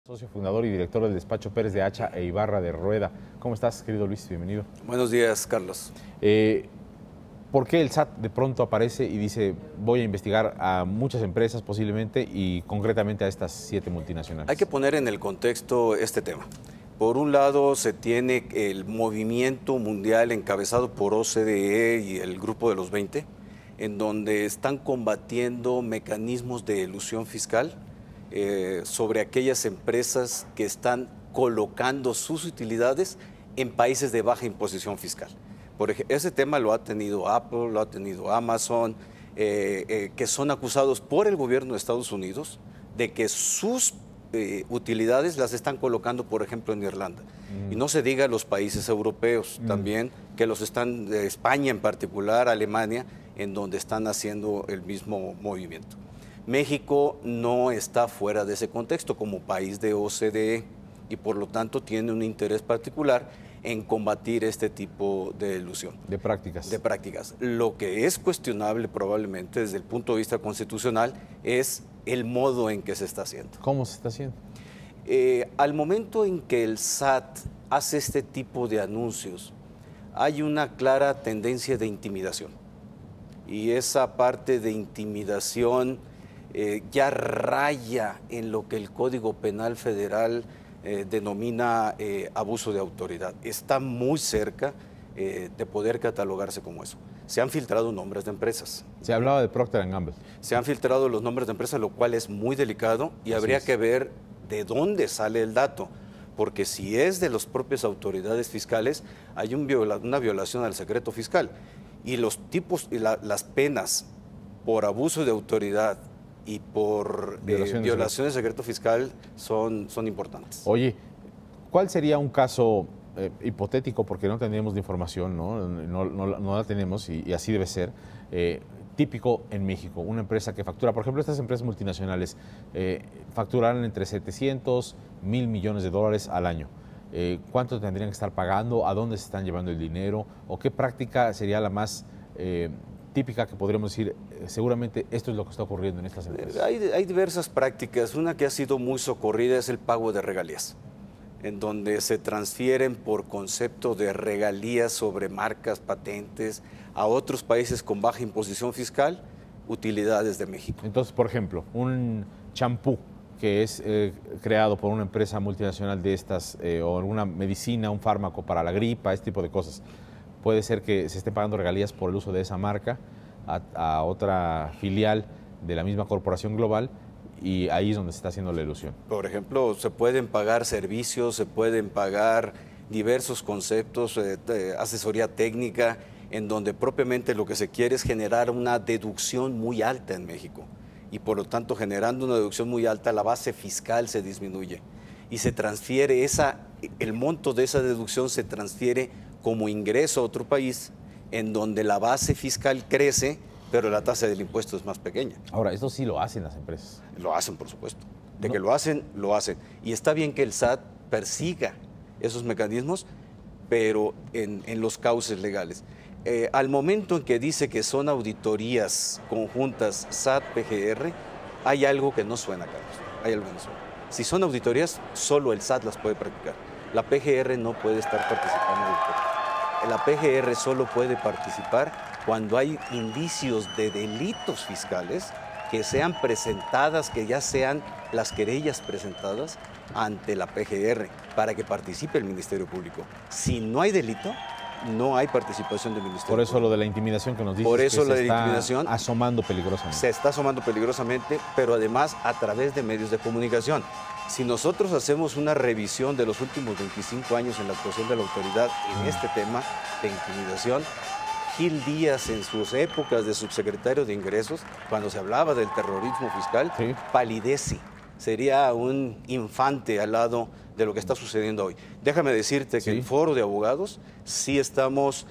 Socio fundador y director del despacho Pérez de Hacha e Ibarra de Rueda. ¿Cómo estás, querido Luis? Bienvenido. Buenos días, Carlos. ¿Por qué el SAT de pronto aparece y dice voy a investigar a muchas empresas posiblemente y concretamente a estas 7 multinacionales? Hay que poner en el contexto este tema. Por un lado se tiene el movimiento mundial encabezado por OCDE y el Grupo de los 20, en donde están combatiendo mecanismos de elusión fiscal sobre aquellas empresas que están colocando sus utilidades en países de baja imposición fiscal. Por ejemplo, ese tema lo ha tenido Apple, lo ha tenido Amazon, que son acusados por el gobierno de Estados Unidos de que sus utilidades las están colocando, por ejemplo, en Irlanda. Y no se diga los países europeos también, que los están, España en particular, Alemania, en donde están haciendo el mismo movimiento. México no está fuera de ese contexto como país de OCDE y por lo tanto tiene un interés particular en combatir este tipo de elusión. De prácticas. De prácticas. Lo que es cuestionable probablemente desde el punto de vista constitucional es el modo en que se está haciendo. ¿Cómo se está haciendo? Al momento en que el SAT hace este tipo de anuncios, hay una clara tendencia de intimidación. Y esa parte de intimidación ya raya en lo que el Código Penal Federal denomina abuso de autoridad. Está muy cerca de poder catalogarse como eso. Se han filtrado nombres de empresas. Se hablaba de Procter & Gamble. Se han filtrado los nombres de empresas, lo cual es muy delicado y habría que ver de dónde sale el dato. Porque si es de las propias autoridades fiscales, hay una violación al secreto fiscal. Y los tipos y las penas por abuso de autoridad y por violación de secreto fiscal son importantes. Oye, ¿cuál sería un caso hipotético, porque no tendríamos la información, no la tenemos y así debe ser, típico en México? Una empresa que factura, por ejemplo, estas empresas multinacionales facturan entre 700, 1,000 millones de dólares al año. ¿Cuánto tendrían que estar pagando? ¿A dónde se están llevando el dinero? ¿O qué práctica sería la más típica que podríamos decir, seguramente esto es lo que está ocurriendo en estas empresas? Hay diversas prácticas. Una que ha sido muy socorrida es el pago de regalías, en donde se transfieren por concepto de regalías sobre marcas, patentes, a otros países con baja imposición fiscal, utilidades de México. Entonces, por ejemplo, un champú que es creado por una empresa multinacional de estas, o alguna medicina, un fármaco para la gripa, este tipo de cosas, puede ser que se esté pagando regalías por el uso de esa marca a otra filial de la misma corporación global, y ahí es donde se está haciendo la ilusión. Por ejemplo, se pueden pagar servicios, se pueden pagar diversos conceptos, asesoría técnica, en donde propiamente lo que se quiere es generar una deducción muy alta en México. Y por lo tanto, generando una deducción muy alta, la base fiscal se disminuye. Y se transfiere el monto de esa deducción se transfiere como ingreso a otro país, en donde la base fiscal crece, pero la tasa del impuesto es más pequeña. Ahora, esto sí lo hacen las empresas. Lo hacen, por supuesto. De que lo hacen, lo hacen. Y está bien que el SAT persiga esos mecanismos, pero en los cauces legales. Al momento en que dice que son auditorías conjuntas SAT-PGR, hay algo que no suena, Carlos. Hay algo que no suena. Si son auditorías, solo el SAT las puede practicar. La PGR no puede estar participando en auditorías. La PGR solo puede participar cuando hay indicios de delitos fiscales que sean presentadas, que ya sean las querellas presentadas ante la PGR para que participe el Ministerio Público. Si no hay delito, no hay participación del Ministerio Público. Por eso lo de la intimidación que nos dices. Por eso que la se está intimidación asomando peligrosamente. Se está asomando peligrosamente, pero además a través de medios de comunicación. Si nosotros hacemos una revisión de los últimos 25 años en la actuación de la autoridad en este tema de intimidación, Gil Díaz en sus épocas de subsecretario de Ingresos, cuando se hablaba del terrorismo fiscal, palidece. Sería un infante al lado de lo que está sucediendo hoy. Déjame decirte que el Foro de Abogados sí estamos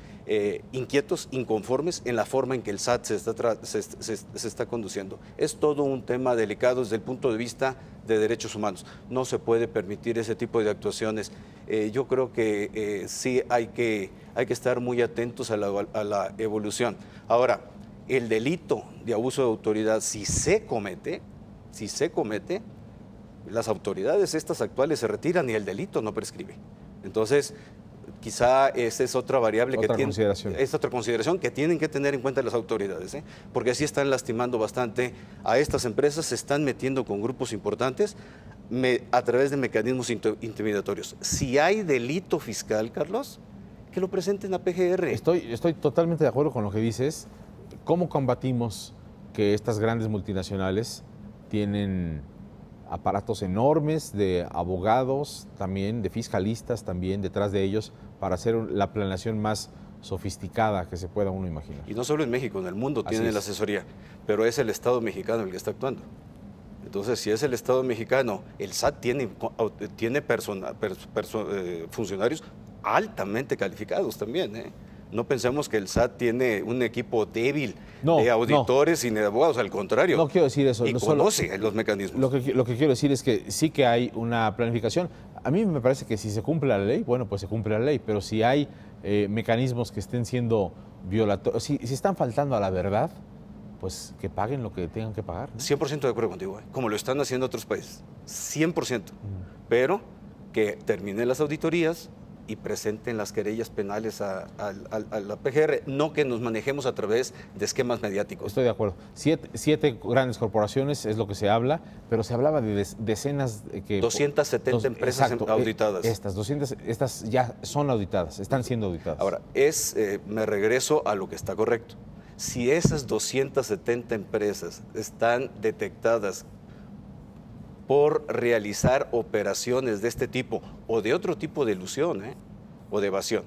inquietos, inconformes en la forma en que el SAT se está conduciendo. Es todo un tema delicado desde el punto de vista de derechos humanos. No se puede permitir ese tipo de actuaciones. Yo creo que sí hay que estar muy atentos a la evolución. Ahora, el delito de abuso de autoridad, si se comete, las autoridades estas actuales se retiran y el delito no prescribe. Entonces, quizá esa es otra variable es otra consideración que tienen que tener en cuenta las autoridades, ¿eh? Porque así están lastimando bastante a estas empresas, se están metiendo con grupos importantes a través de mecanismos intimidatorios. Si hay delito fiscal, Carlos, que lo presenten a PGR. Estoy totalmente de acuerdo con lo que dices. ¿Cómo combatimos que estas grandes multinacionales tienen aparatos enormes de abogados, también de fiscalistas, también detrás de ellos, para hacer la planeación más sofisticada que se pueda uno imaginar? Y no solo en México, en el mundo tienen la asesoría, pero es el Estado mexicano el que está actuando. Entonces, si es el Estado mexicano, el SAT tiene funcionarios altamente calificados también, ¿eh? No pensemos que el SAT tiene un equipo débil de auditores y de abogados, al contrario. No quiero decir eso. Y conoce los mecanismos. Lo que quiero decir es que sí que hay una planificación. A mí me parece que si se cumple la ley, bueno, pues se cumple la ley, pero si hay mecanismos que estén siendo violatorios, si están faltando a la verdad, pues que paguen lo que tengan que pagar, ¿no? 100% de acuerdo contigo, como lo están haciendo otros países, 100%. Pero que terminen las auditorías y presenten las querellas penales a la PGR, no que nos manejemos a través de esquemas mediáticos. Estoy de acuerdo. Siete grandes corporaciones es lo que se habla, pero se hablaba de decenas... 270 empresas auditadas. Estas ya son auditadas, están siendo auditadas. Ahora, me regreso a lo que está correcto. Si esas 270 empresas están detectadas por realizar operaciones de este tipo o de otro tipo de ilusión o de evasión,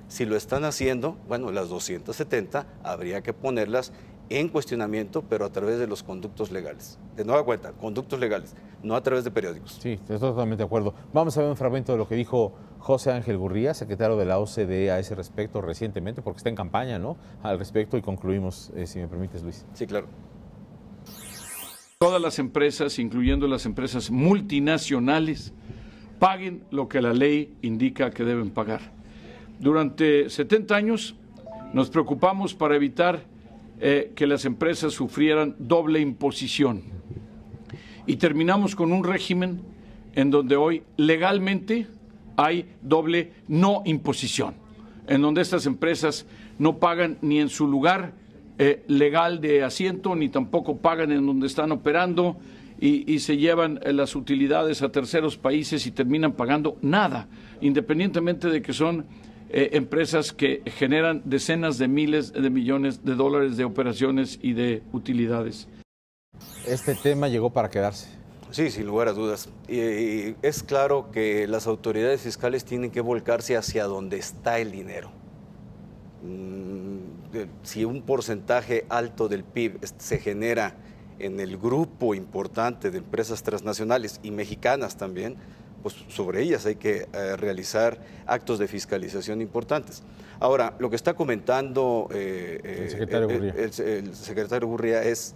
si lo están haciendo, bueno, las 270 habría que ponerlas en cuestionamiento, pero a través de los conductos legales. De nueva cuenta, conductos legales, no a través de periódicos. Sí, estoy totalmente de acuerdo. Vamos a ver un fragmento de lo que dijo José Ángel Gurría, secretario de la OCDE, a ese respecto recientemente, porque está en campaña, ¿no?, al respecto, y concluimos, si me permites, Luis. Sí, claro. Todas las empresas, incluyendo las empresas multinacionales, paguen lo que la ley indica que deben pagar. Durante 70 años nos preocupamos para evitar que las empresas sufrieran doble imposición. Y terminamos con un régimen en donde hoy legalmente hay doble no imposición, en donde estas empresas no pagan ni en su lugar legal de asiento, ni tampoco pagan en donde están operando y se llevan las utilidades a terceros países y terminan pagando nada, independientemente de que son empresas que generan decenas de miles de millones de dólares de operaciones y de utilidades. Este tema llegó para quedarse. Sí, sin lugar a dudas. Y es claro que las autoridades fiscales tienen que volcarse hacia donde está el dinero. Si un porcentaje alto del PIB se genera en el grupo importante de empresas transnacionales y mexicanas también, pues sobre ellas hay que realizar actos de fiscalización importantes. Ahora, lo que está comentando el secretario Gurría es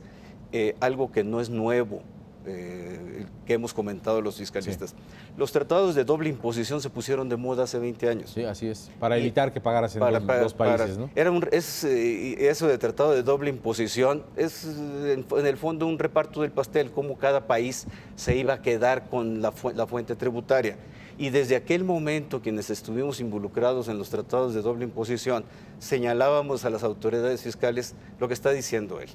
algo que no es nuevo, que hemos comentado los fiscalistas. Sí. Los tratados de doble imposición se pusieron de moda hace 20 años. Sí, así es, para evitar que pagaras en dos países, ¿no? Eso de tratado de doble imposición es en el fondo un reparto del pastel, cómo cada país se iba a quedar con la fuente tributaria. Y desde aquel momento, quienes estuvimos involucrados en los tratados de doble imposición, señalábamos a las autoridades fiscales lo que está diciendo él,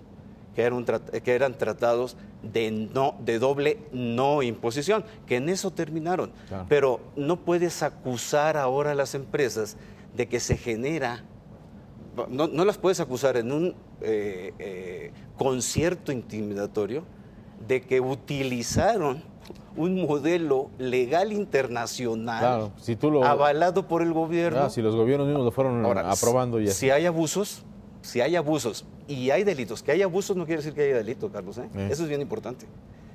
que eran tratados de doble no imposición, que en eso terminaron. Claro. Pero no puedes acusar ahora a las empresas de que se genera, no las puedes acusar en un concierto intimidatorio de que utilizaron un modelo legal internacional, claro, si avalado por el gobierno. Claro, si los gobiernos mismos lo fueron aprobando. Y así. Si hay abusos y hay delitos, que hay abusos no quiere decir que haya delito, Carlos, Eso es bien importante.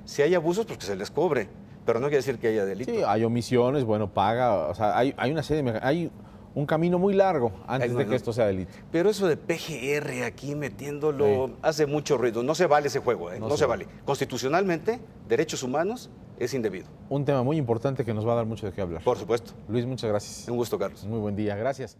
Si hay abusos, pues que se les cobre, pero no quiere decir que haya delito. Sí, hay omisiones, bueno, paga, o sea, hay una serie de... Hay un camino muy largo antes de que esto sea delito. Pero eso de PGR aquí metiéndolo hace mucho ruido. No se vale ese juego, no se vale. Constitucionalmente, derechos humanos, es indebido. Un tema muy importante que nos va a dar mucho de qué hablar. Por supuesto. Luis, muchas gracias. Un gusto, Carlos. Muy buen día, gracias.